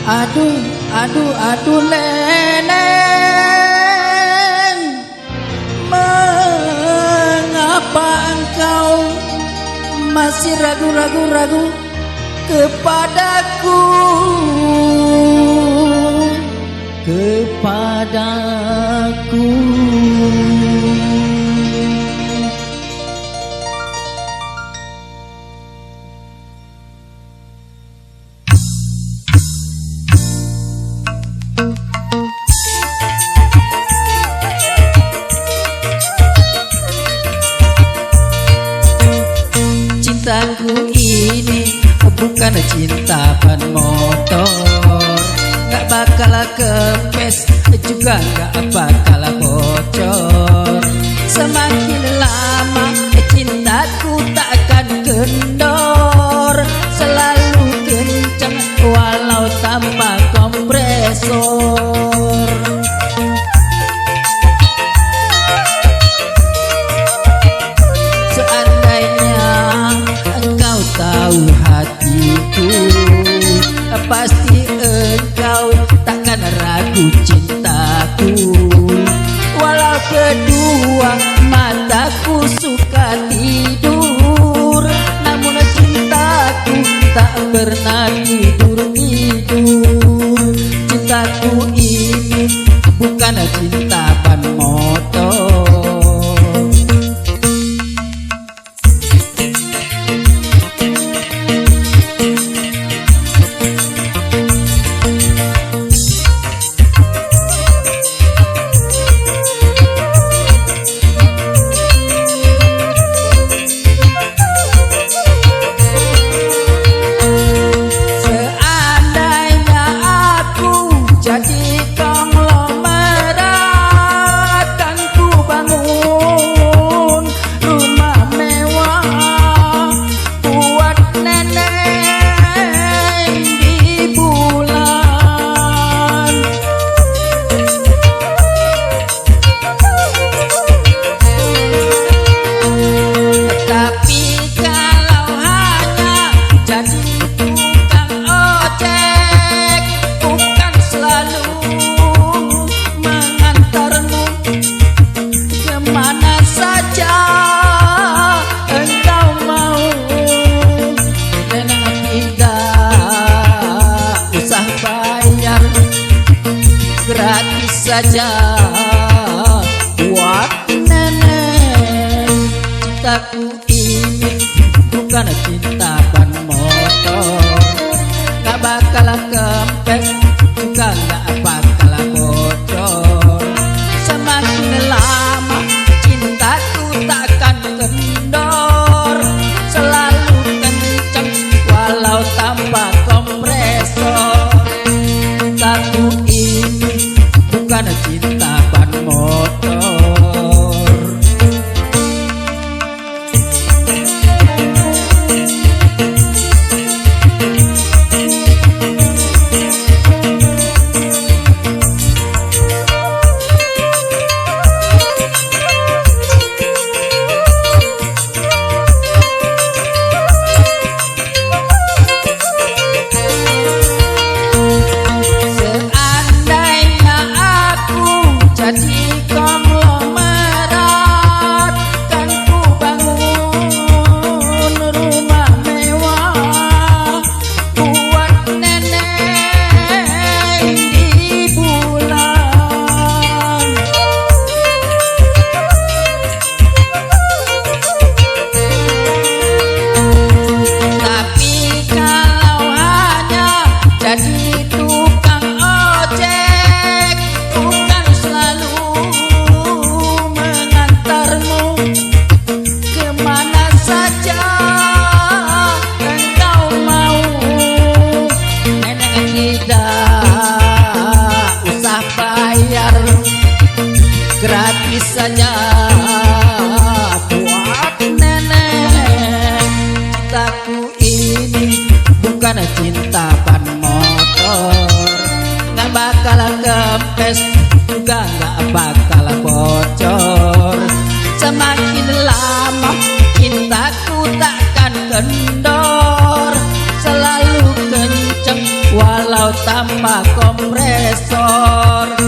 Aduh, aduh, aduh Neneng, mengapa engkau masih ragu-ragu kepadaku? Cintaku ini bukan cinta ban motor, gak bakal kempes juga gak bakal bocor. Semakin lama cintaku takkan kendor, selalu kencang walau tanpa kompresor. Tahu hatiku, pasti engkau takkan ragu cintaku. Walau kedua mataku suka tidur, namun cintaku tak pernah tidur-tidur. Cintaku ini bukan cinta ban motor. Gratis saja buat nenek. Cintaku ini bukan cinta ban motor, gak bakal kempes juga gak bakal bocor. Semakin lama cintaku takkan kendor, selalu kencang walau tanpa kompresor. Cintaku ini bukan cinta ban motor. Gratis saja buat nenek. Cintaku ini bukan cinta ban motor, gak bakal kempes juga gak bakal bocor. Semakin lama cintaku takkan kendor, selalu kenceng walau tanpa kompresor.